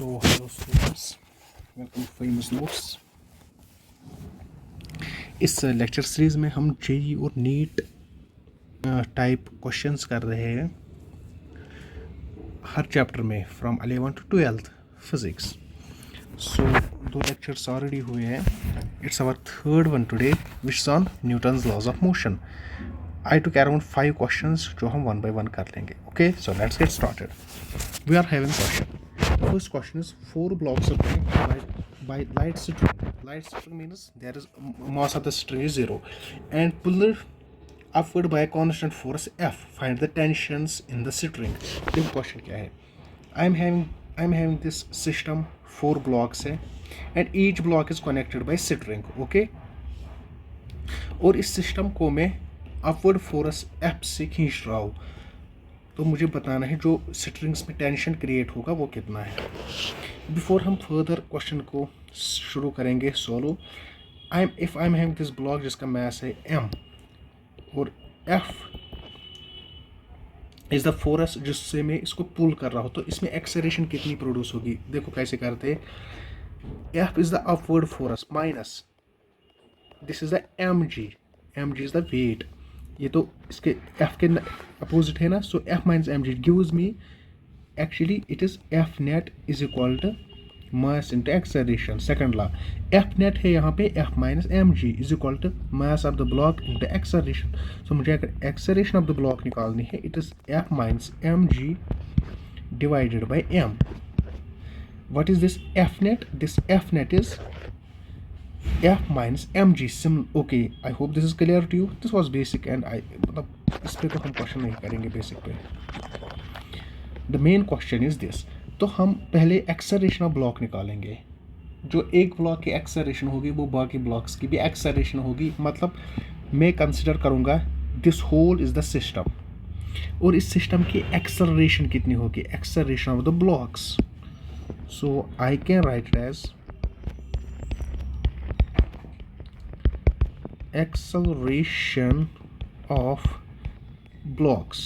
So hello students, welcome to famous notes। इस lecture series में हम जेई और नीट टाइप क्वेश्चंस कर रहे हैं हर चैप्टर में from 11 to 12 physics. So 2 lectures already हुए हैं। It's our third one today which is on Newton's laws of motion. I took around 5 questions जो हम 1 by 1 कर लेंगे। Okay, so let's get started. We are having question. First question is 4 blocks are connected by light string. Light string means there is mass of the string is 0 and pulled upward by a constant force F. Find the tensions in the string. देखो question क्या है। I'm having this system 4 blocks है and each block is connected by string. Okay. और इस system को मैं upward force F से खींच रहा हूँ। तो मुझे बताना है जो स्ट्रिंग्स में टेंशन क्रिएट होगा वो कितना है। बिफोर हम फर्दर क्वेश्चन को शुरू करेंगे solve, I am having this block जिसका मास है m और f इज द फोर्स जिससे मैं इसको पुल कर रहा हूँ। तो इसमें एक्सेलरेशन कितनी प्रोड्यूस होगी, देखो कैसे करते हैं। f is the upward force minus this is the mg is the weight. ये तो इसके f के अपोजिट है ना, so f minus M G gives me actually it is f net is equal to mass into acceleration. Second law, f net है यहाँ पे f minus M G is equal to mass of the block into acceleration. So मुझे अगर acceleration of the block निकालनी है it is f minus M G divided by m। What is this f net? This f net is f minus mg sim। okay, I hope this is clear to you. This was basic and I मतलब इस पे तो हम question नहीं करेंगे basic पे। the main question is this। तो हम पहले एक्सेलरेशन ऑफ ब्लॉक निकालेंगे। जो एक ब्लॉक की एक्सेलरेशन होगी वो बाकी ब्लॉक्स की भी एक्सेलरेशन होगी। मतलब मैं कंसिडर करूँगा this whole is the system और इस सिस्टम की एक्सेलरेशन कितनी होगी, acceleration of the blocks. So I can write it as acceleration of blocks।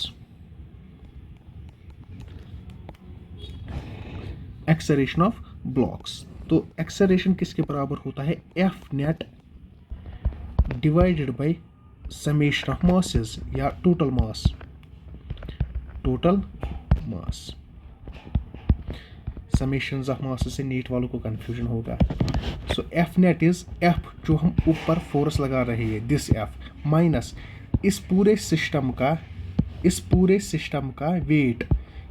acceleration of blocks, तो acceleration किसके बराबर होता है, f net divided by summation of masses या total mass। Summations of mass से नीट वालों को कंफ्यूजन होगा। सो एफ नेट इज एफ जो हम ऊपर फोर्स लगा रहे हैं दिस एफ माइनस इस पूरे सिस्टम का वेट।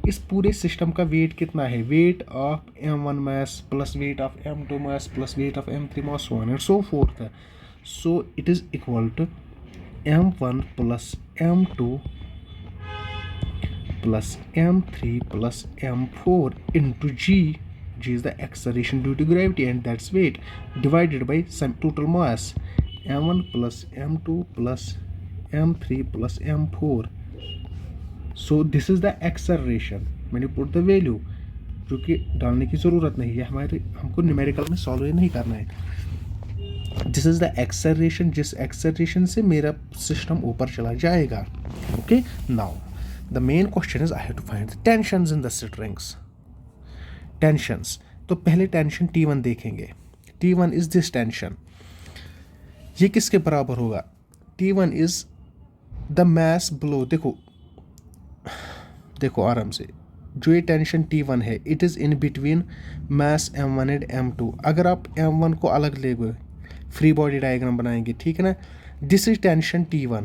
इस पूरे सिस्टम का वेट कितना है, weight of m1 mass plus weight of m2 mass plus weight of m3 mass so on and so forth. So it is equal to m1 plus m2 plus m3 plus m4 into g is the acceleration due to gravity and that's weight divided by some total mass m1 plus m2 plus m3 plus m4। so this is the acceleration। मैंने put the value जो कि डालने की ज़रूरत नहीं है, हमको numerical में सॉल्व नहीं करना है। दिस इज द एक्सेलरेशन जिस एक्सेलरेशन से मेरा सिस्टम ऊपर चला जाएगा। Okay, now the main question is I have to find the tensions in the strings। tensions, तो पहले टेंशन T1 देखेंगे। T1 is this tension। ये किसके बराबर होगा, T1 is the mass below। देखो आराम से, जो ये टेंशन T1 है it is in between mass m1 and m2। अगर आप m1 को अलग लेंगे फ्री बॉडी डायग्राम बनाएंगे, ठीक है ना। This is tension T1।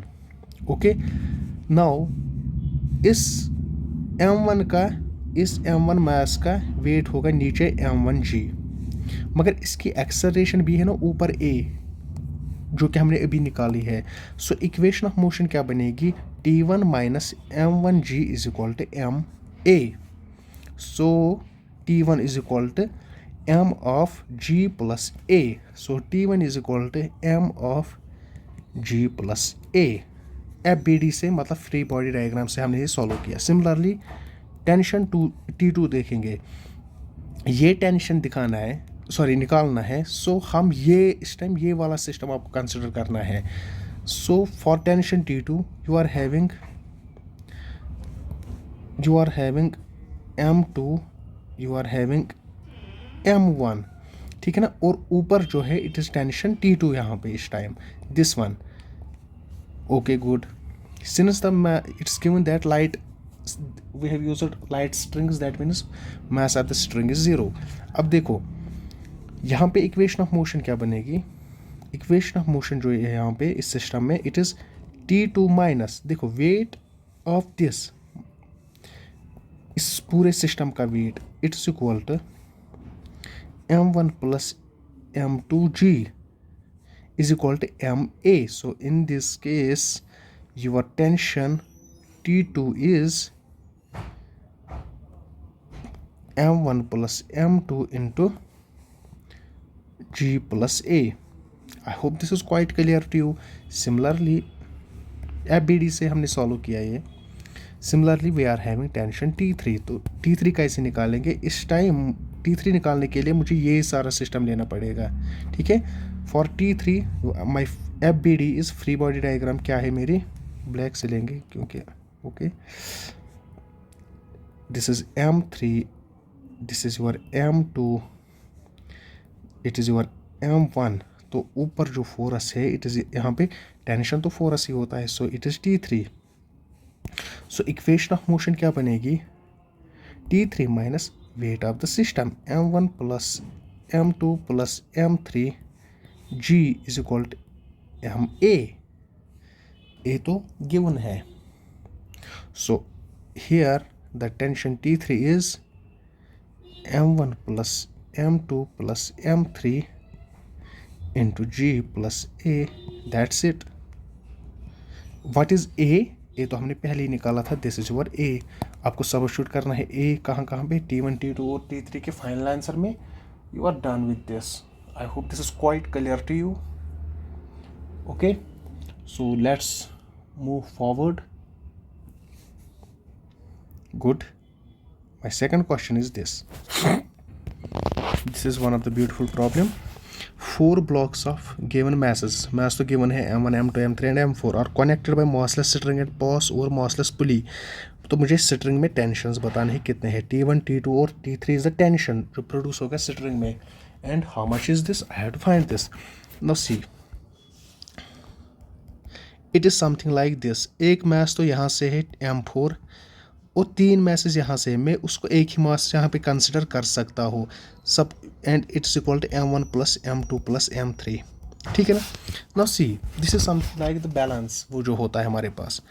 Okay, now इस m1 मास का वेट होगा नीचे m1g, मगर इसकी एक्सेलरेशन भी है ना ऊपर a जो कि हमने अभी निकाली है। सो इक्वेशन ऑफ मोशन क्या बनेगी, T1 minus m1g is equal to ma। So T1 is equal to m of g plus a। So T1 is equal to m of g plus a। FBD से मतलब free body diagram से हमने ये solve किया। Similarly tension T2 देखेंगे, ये tension निकालना है। सो हम ये इस टाइम ये वाला सिस्टम आपको कंसिडर करना है। So for tension T2 you are having m2, you are having M1, ठीक है ना, और ऊपर जो है इट इज़ टेंशन T2 यहाँ पे इस time, this one. Okay, good. Since it's given that light, we have used light strings, that means mass of the string is 0. अब देखो यहाँ पे इक्वेशन ऑफ मोशन क्या बनेगी. इक्वेशन ऑफ मोशन जो है यहाँ पे इस सिस्टम में, इट इज़ T2 माइनस, देखो वेट ऑफ दिस, इस पूरे सिस्टम का weight, it's equal to M1 plus M2G is equal to MA. So in this case, your tension T2 is M1 plus M2 into G plus A. I hope this is quite clear to you. Similarly, FBD से हमने solve किया ये. Similarly, we are having tension T3. तो T3 कैसे निकालेंगे. इस time T3 निकालने के लिए मुझे ये सारा सिस्टम लेना पड़ेगा, ठीक है. For T3 my FBD is free body diagram क्या है मेरी, ब्लैक से लेंगे क्योंकि okay. This is M3, this is your M2, it is your M1. तो ऊपर जो फोरस है, इट इज़ यहाँ पे टेंशन तो फोरस ही होता है, so it is T3. So equation of motion क्या बनेगी, T3 minus weight of the system, M1 plus M2 plus M3 G is equal to MA. A तो गिवन है. So here the tension T3 is M1 plus M2 plus M3 into G plus A. That's it. What is A? A तो हमने पहले ही निकाला था, this is your A. आपको substitute करना है A कहाँ पे, T1 T2 और T3 के फाइनल आंसर में. You are done with this. I hope this is quite clear to you. Okay, so let's move forward. Good. My second question is this. This is one of the beautiful problem. 4 blocks of given masses, mass तो given है M1, M2, M3 and M4 are connected by massless string at boss और massless pulley. तो मुझे string में tensions बताने हैं कितने हैं. T1, T2 और T3 इज द टेंशन जो प्रोड्यूस होगा स्ट्रिंग में. And how much is this? I have to find this. Now see, it is something like this. एक mass तो यहाँ से है M4 और 3 masses यहाँ से. मैं उसको एक ही mass यहाँ पे consider कर सकता हूँ सब, and it's equal to M1 plus M2 plus M3. ठीक है ना. Now see, this is something like the balance, वो जो होता है हमारे पास.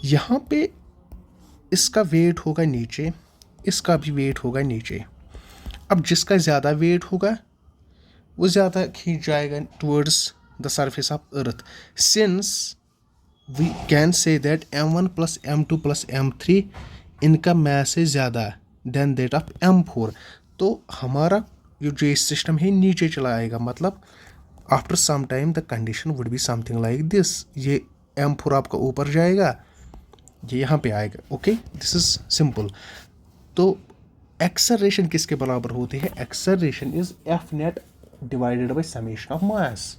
यहाँ पे इसका वेट होगा नीचे, इसका भी वेट होगा नीचे. अब जिसका ज़्यादा वेट होगा वो ज़्यादा खींच जाएगा towards the surface of earth. Since we can say that M1 plus M2 plus M3 इनका मैस है ज़्यादा देन दैट ऑफ M4. तो हमारा जो ये सिस्टम है नीचे चला आएगा. मतलब after some time the condition would be something like this. ये M4 आपका ऊपर जाएगा, ये यहाँ पे आएगा. Okay, this is simple. तो एक्सेलरेशन किसके बराबर होती है, acceleration is F net divided by summation of mass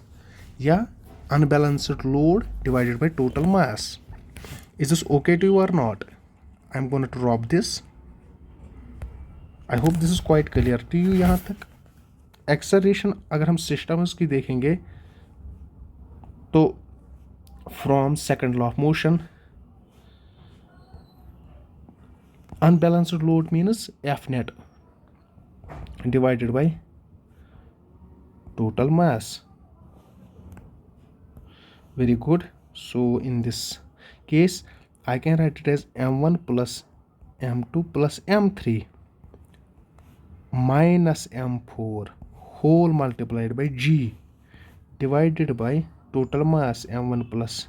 या unbalanced load divided by total mass. Is this okay to you और not? I am going to drop this. I hope this is quite clear to you. यहाँ तक acceleration अगर हम systems की देखेंगे तो from second law of motion, unbalanced load means F net divided by total mass. Very good. So in this case I can write it as M1 plus M2 plus M3 minus M4 whole multiplied by G divided by total mass M1 plus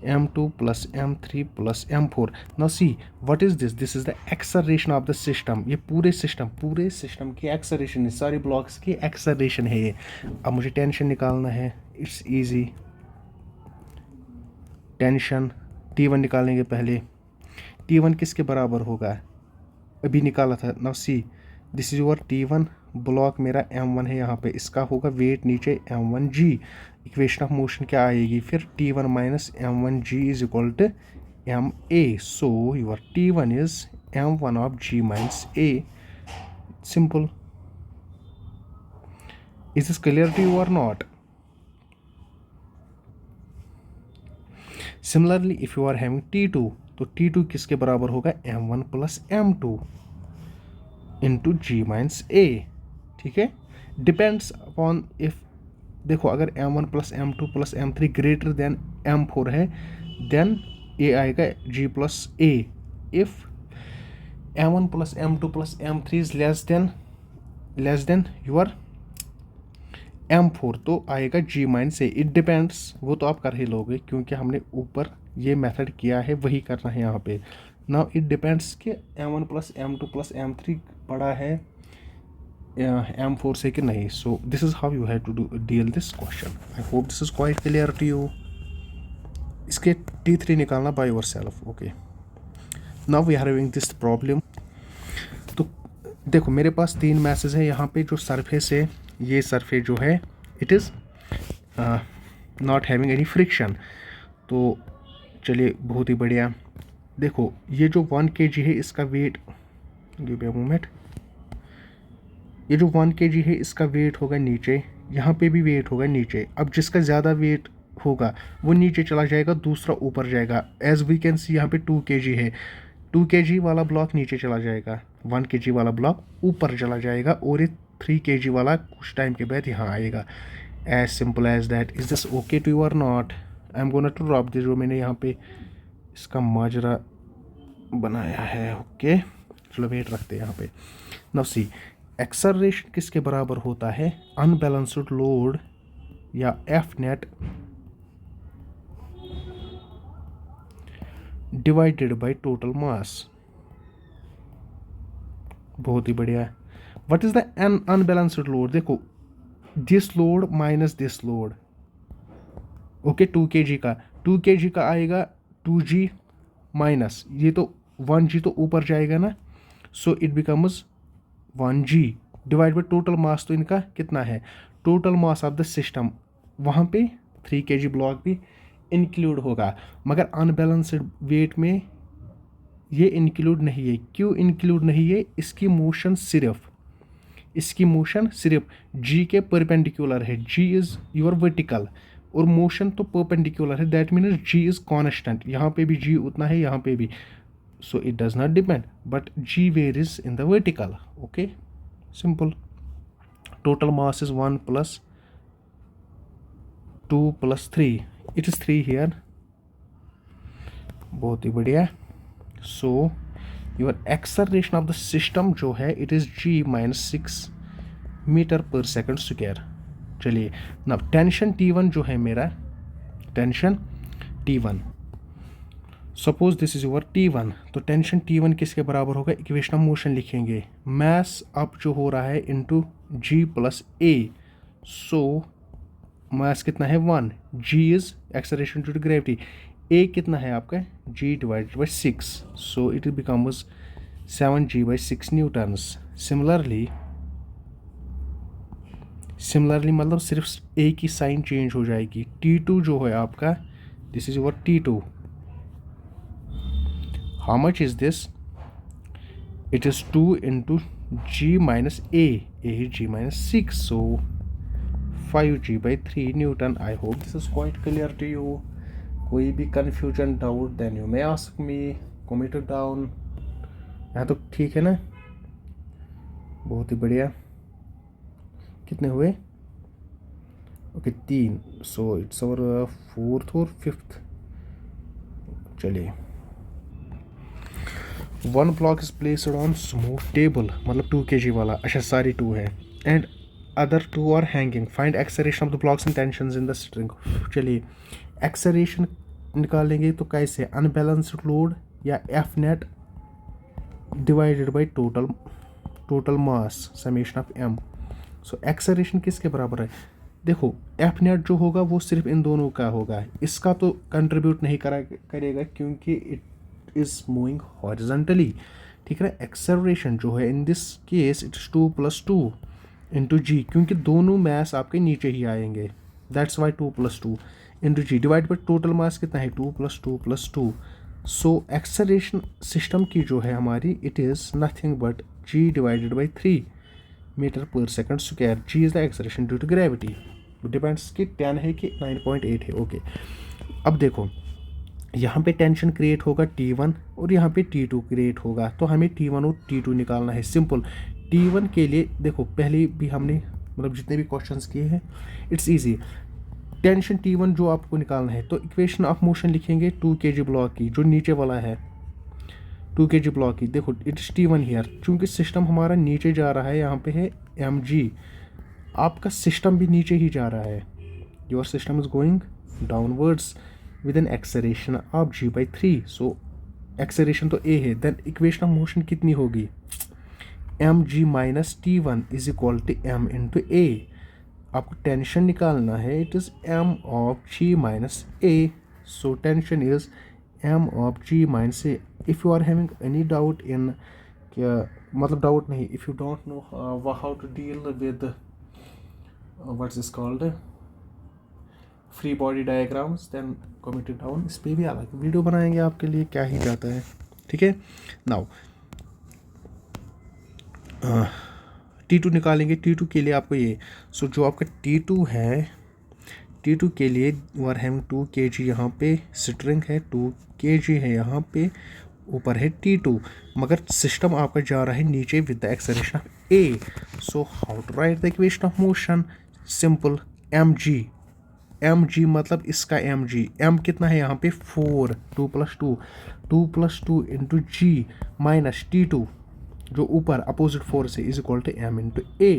M2 plus M3 plus M4. Now see, what is this? This is the acceleration of the system. ये पूरे system की acceleration है, सारे blocks की acceleration है ये. अब मुझे टेंशन निकालना है. It's easy. टेंशन T1 निकालेंगे पहले. T1 किसके बराबर होगा, अभी निकाला था. Now see, this is your T1 block मेरा M1 है यहाँ पे, इसका होगा वेट नीचे M1G. इक्वेशन ऑफ मोशन क्या आएगी फिर, T1 minus M1G is equal to MA. So your T1 is M1 of G minus A. Simple. Is this clear to you और not? Similarly if you are having T2, तो T2 किसके बराबर होगा? M1 plus M2 into G minus A, ठीक है। Depends upon if, देखो अगर M1 plus M2 plus M3 greater than M4 है, देन ए आएगा G plus A। If M1 plus M2 plus M3 is less than your M4, तो आएगा G minus A। It depends, वो तो आप कर ही लोगे क्योंकि हमने ऊपर ये मेथड किया है, वही करना है यहाँ पे। नाउ इट डिपेंड्स कि M1 plus M2 plus M3 बड़ा है M4 से कि नहीं। So this is how you have to deal this question. I hope this is quite clear to you. इसके T3 निकालना by yourself. Okay, now we are having this problem. तो देखो मेरे पास 3 मैसेज है यहाँ पे। जो सरफेस है, ये सरफेस जो है it is not having any friction. तो चलिए बहुत ही बढ़िया। देखो ये जो 1 kg है इसका weight, give me a moment, ये जो 1 kg है इसका वेट होगा नीचे, यहाँ पे भी वेट होगा नीचे। अब जिसका ज़्यादा वेट होगा वो नीचे चला जाएगा, दूसरा ऊपर जाएगा। एज वी कैन सी यहाँ पे 2 kg है, 2 kg वाला ब्लॉक नीचे चला जाएगा, 1 kg वाला ब्लॉक ऊपर चला जाएगा, और ये 3 kg वाला कुछ टाइम के बाद यहाँ आएगा। As simple as that. Is this okay to you और not? I am gonna to drop this, जो मैंने यहाँ पे इसका माजरा बनाया है। ओके चलो वेट रखते हैं यहाँ पे। नाउ सी, एक्सेलरेशन किसके बराबर होता है? अनबैलेंस्ड लोड या F net divided by total mass. बहुत ही बढ़िया। What is the unbalanced load? देखो this load minus this load. Okay 2 kg का, 2 kg का आएगा 2g माइनस, ये तो 1g तो ऊपर जाएगा ना, सो it becomes 1g divide by total मास। तो इनका कितना है? Total mass of the system, वहाँ पे 3 kg ब्लॉक भी इंक्लूड होगा, मगर अनबैलेंस्ड वेट में ये इंक्लूड नहीं है। क्यों इंक्लूड नहीं है? इसकी मोशन सिर्फ g के परपेंडिकुलर है। g इज योर वर्टिकल और मोशन तो परपेंडिकुलर है, that means g is constant. यहाँ पे भी g उतना है, यहाँ पे भी, so it does not depend, but g varies in the vertical. Okay, simple. Total mass is 1 plus 2 plus 3, it is 3 here. बहुत ही बढ़िया। So your acceleration of the system जो है it is g minus 6 metre पर second square. चलिए ना, tension T1 जो है मेरा, tension T1, suppose this is your T1, तो टेंशन T1 किसके बराबर होगा? इक्वेशन ऑफ मोशन लिखेंगे, मास अप जो हो रहा है into G plus A। So mass कितना है? 1, G is acceleration due to gravity, A कितना है आपका? G divided by 6, so it becomes 7G by 6 newtons. Similarly मतलब सिर्फ A की साइन चेंज हो जाएगी। T2 जो है आपका, this is your T2, how much is this? It is 2 into g minus a is g minus 6, so 5g by 3 Newton. I hope this is quite clear to you. कोई भी confusion, doubt, then you may ask me. Comment it down. यहाँ तो ठीक है ना? बहुत ही बढ़िया। कितने हुए? Okay 3, so it's our 4th और 5th। चलिए, 1 block is placed on smooth table, मतलब 2 kg वाला, अच्छा सारी 2 है, and other 2 are hanging. Find acceleration of the blocks and tensions in the string. चलिए acceleration निकालेंगे तो कैसे? अनबैलेंस्ड लोड या F net divided by total mass summation of m। So acceleration किसके बराबर है? देखो एफ नेट जो होगा वो सिर्फ इन दोनों का होगा, इसका तो कंट्रीब्यूट नहीं करेगा क्योंकि इट इज मूविंग हॉरिजॉन्टली, ठीक है ना। एक्सेलरेशन जो है in this case it's 2 + 2 into G, क्योंकि दोनों मास आपके नीचे ही आएंगे, that's why 2 + 2 into G divide by total mass कितना है? 2 + 2 + 2। सो एक्सेलरेशन सिस्टम की जो है हमारी, it is nothing but g divided by 3 metre पर second square. G is the acceleration due to gravity. Depends कि 10 है कि 9.8 है। ओके, अब देखो यहाँ पे टेंशन क्रिएट होगा T1 और यहाँ पे T2 क्रिएट होगा, तो हमें T1 और T2 निकालना है। सिंपल, T1 के लिए देखो पहले भी हमने मतलब जितने भी क्वेश्चंस किए हैं, इट्स इजी। टेंशन T1 जो आपको निकालना है, तो इक्वेशन ऑफ मोशन लिखेंगे 2 kg ब्लॉक की, जो नीचे वाला है 2 kg ब्लॉक की। देखो इट्स T1 हियर, चूँकि सिस्टम हमारा नीचे जा रहा है, यहाँ पे है mg, आपका सिस्टम भी नीचे ही जा रहा है। Your system is going downwards with an acceleration of g/3। So acceleration तो a है, देन इक्वेशन ऑफ मोशन कितनी होगी, mg minus T1 is equal to m into a। आपको टेंशन निकालना है, it is m of g minus a। So tension is m of g minus a। If you are having any doubt in, क्या मतलब doubt नहीं, if you don't know how to deal with what's is called free body diagrams, then comment it down. इस पर भी अलग video बनाएंगे आपके लिए, क्या ही जाता है। ठीक है, नाउ T2 निकालेंगे। T2 के लिए आपको ये, सो जो आपका T2 है, T2 के लिए यू आर हैविंग 2 kg, यहाँ पे स्ट्रिंग है 2 kg है, यहाँ पे ऊपर है T2, मगर सिस्टम आपका जा रहा है नीचे with the acceleration of a। So how to write the equation of motion, simple, mg मतलब इसका m कितना है यहाँ पे 4, 2 + 2 इंटू g माइनस T2 जो ऊपर अपोजिट फोर्स है is equal to m into a।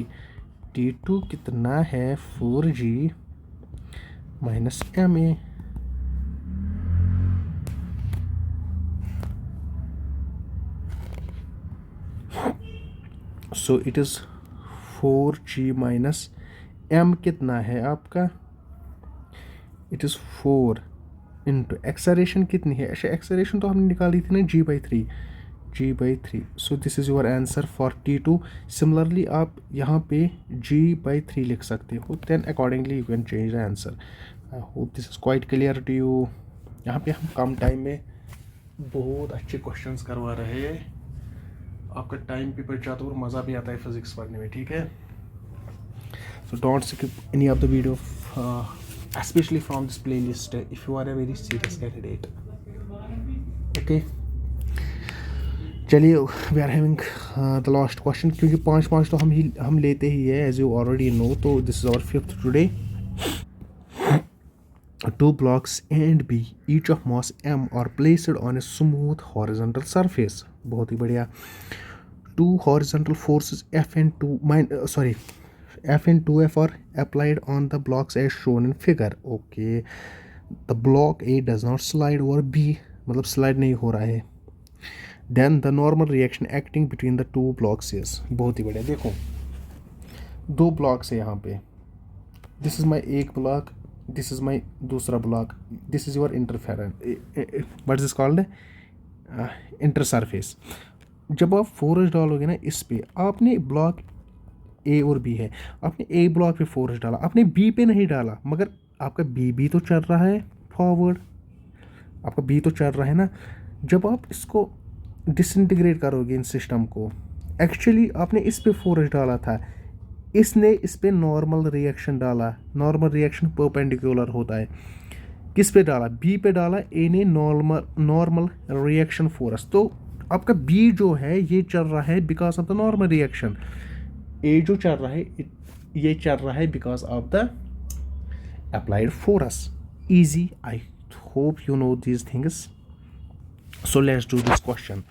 T2 कितना है 4g minus ma। So it is 4g minus m कितना है आपका, इट इज 4 इंटू एक्सेलरेशन कितनी है, अच्छा एक्सेलरेशन तो हमने निकाली थी ना g/3। So this is your answer for T2। Similarly आप यहाँ पे g/3 लिख सकते हो, then accordingly you can change the answer. I hope this is quite clear to you. यहाँ पे हम कम टाइम में बहुत अच्छे क्वेश्चंस करवा रहे हैं, आपका टाइम भी बच जाता है और मज़ा भी आता है फिजिक्स पढ़ने में। ठीक है, so don't skip any of the video, especially from this playlist if you are a very serious candidate. Okay, चलिए we are having the last question, क्योंकि पाँच तो हम लेते ही है एज यू ऑलरेडी नो। तो this is our 5th today. 2 blocks A and B each of mass m are placed on a smooth horizontal surface। बहुत ही बढ़िया। 2 horizontal forces F and 2F are applied on the blocks as shown in figure। okay, the block A does not slide over B, मतलब slide नहीं हो रहा है। then the normal reaction acting between the two blocks is। बहुत ही बढ़िया। देखो 2 blocks है यहाँ पे, this is my एक block, this is my दूसरा block, this is your interference, what is this called, intersurface। जब आप फोर्स डालोगे ना इस पे, आपने ब्लॉक ए और बी है, आपने ए ब्लॉक पे फोर्स डाला, आपने बी पे नहीं डाला, मगर आपका बी भी तो चल रहा है फॉरवर्ड, आपका बी तो चल रहा है ना। जब आप इसको डिसइंटीग्रेट करोगे इन सिस्टम को, एक्चुअली आपने इस पे फोर्स डाला था, इसने इस पे नॉर्मल रिएक्शन डाला। नॉर्मल रिएक्शन परपेंडिकुलर होता है, किस पे डाला, बी पे डाला, ए ने नॉर्मल रिएक्शन फोर्स। तो आपका बी जो है ये चल रहा है because of the normal reaction, ए जो चल रहा है ये चल रहा है because of the applied force. Easy, I hope you know these things. So let's do this question.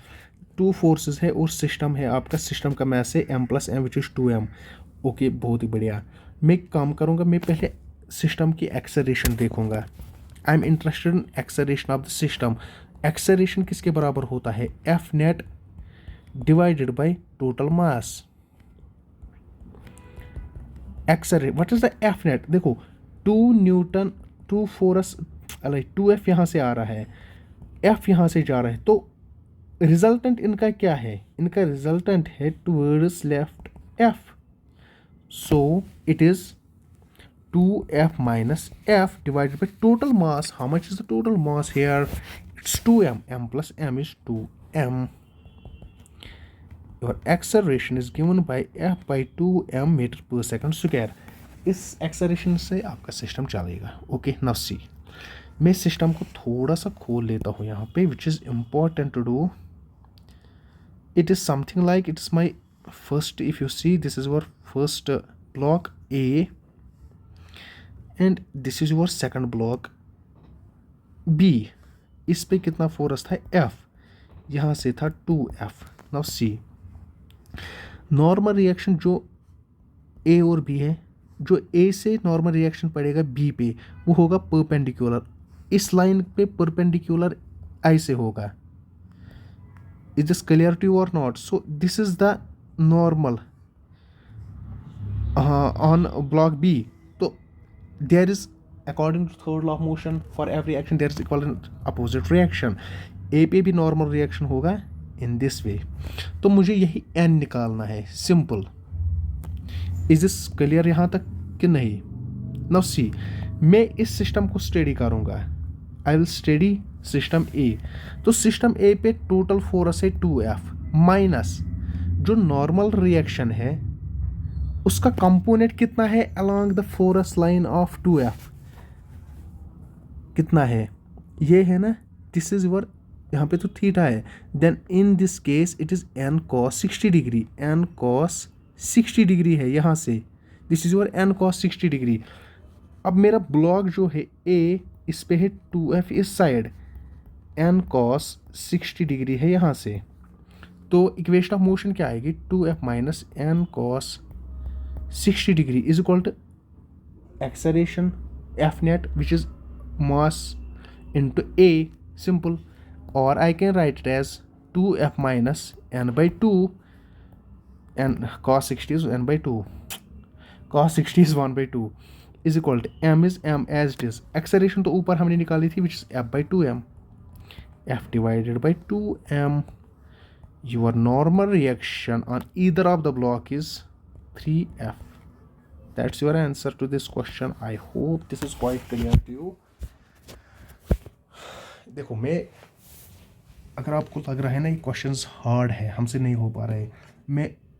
2 forces है और सिस्टम है आपका, सिस्टम का मैस है m + m which is 2m। Okay, बहुत ही बढ़िया। मैं काम करूँगा, मैं पहले सिस्टम की एक्सेलरेशन देखूंगा। I am interested in acceleration of the system. Acceleration किसके बराबर होता है, F net divided by total mass. Acceleration what is the F net, देखो 2 न्यूटन 2 फोर्स 2F यहाँ से आ रहा है, F यहाँ से जा रहा है, तो रिजल्टेंट इनका क्या है, इनका रिजल्टेंट है towards left F। So it is 2F minus F divided by total mass. How much is the total mass here? It's 2m. M plus m is 2m. Your acceleration is given by F by 2m metre पर second square. इस acceleration से आपका system चलेगा। Okay, now see, मैं system को थोड़ा सा खोल लेता हूँ यहाँ पे, which is important to do. It is something like it is my first, if you see this is your first block A and this is your second block B। इस पे कितना फोर्स था F, यहाँ से था 2F। Now see, normal reaction जो A और B है, जो A से नॉर्मल रिएक्शन पड़ेगा B पे, वो होगा परपेंडिकुलर, इस लाइन पे परपेंडिकुलर ऐसे होगा। Is this clear to you और not? So this is the normal on block B। तो there is according to third law of motion for every action there is equal and opposite reaction. A पे भी normal reaction होगा in this way. तो मुझे यही n निकालना है, simple. Is this clear यहाँ तक कि नहीं? नाउ सी, मैं इस सिस्टम को स्टडी करूँगा। I will study system A। तो सिस्टम A पे टोटल फोर्स है 2F माइनस जो नॉर्मल रिएक्शन है उसका कंपोनेंट कितना है along the force line of 2F, कितना है? ये है ना, दिस इज योर, यहाँ पे तो थीटा है। Then in this case it is n cos 60 degree, n cos 60 degree है यहाँ से, this is your n cos 60 degree. अब मेरा ब्लॉक जो है A, इस पे है 2F इस साइड, n cos 60 डिग्री है यहाँ से। तो इक्वेशन ऑफ मोशन क्या आएगी? 2F minus n cos 60 degree is equal to acceleration F net which is mass into A, simple, or I can write it as 2F minus n by 2, and cos 60 is n by 2, cos 60 is 1 by 2 is equal to m is m as it is। Acceleration तो ऊपर हमने निकाली थी which is F by 2m, F divided by 2m। your normal reaction on either of the block is 3F। that's your answer to this question। I hope this is quite clear to you। देखो, मैं, अगर आपको लग रहा है ना ये questions hard है, हमसे नहीं हो पा रहे,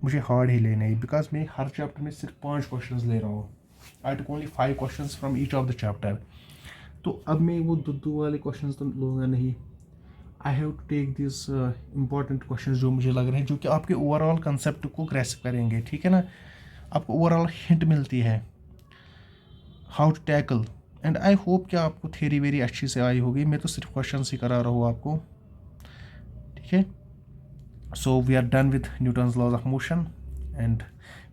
मुझे हार्ड ही लेने हैं, बिकॉज मैं हर चैप्टर में सिर्फ 5 क्वेश्चंस ले रहा हूँ। I took only 5 questions from each of the chapter. तो अब मैं वो दो वाले क्वेश्चंस तो लूँगा नहीं। I have to take this important questions जो मुझे लग रहे हैं, जो कि आपके ओवरऑल कंसेप्ट को ग्रैस्प करेंगे, ठीक है ना, आपको ओवरऑल हिंट मिलती है how to tackle. And I hope कि आपको थ्योरी वेरी अच्छी से आई होगी, मैं तो सिर्फ क्वेश्चन ही करा रहा हूँ आपको, ठीक है। So we are done with Newton's laws of motion and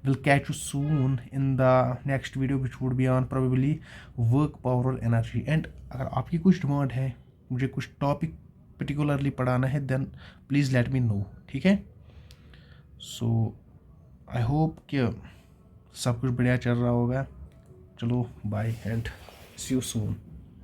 will catch you soon in the next video which would be on probably work, power और एनर्जी। एंड अगर आपकी कुछ डिमांड है, मुझे कुछ टॉपिक पर्टिकुलरली पढ़ाना है, then please let me know, ठीक है। सो आई होप कि सब कुछ बढ़िया चल रहा होगा। चलो bye and see you soon.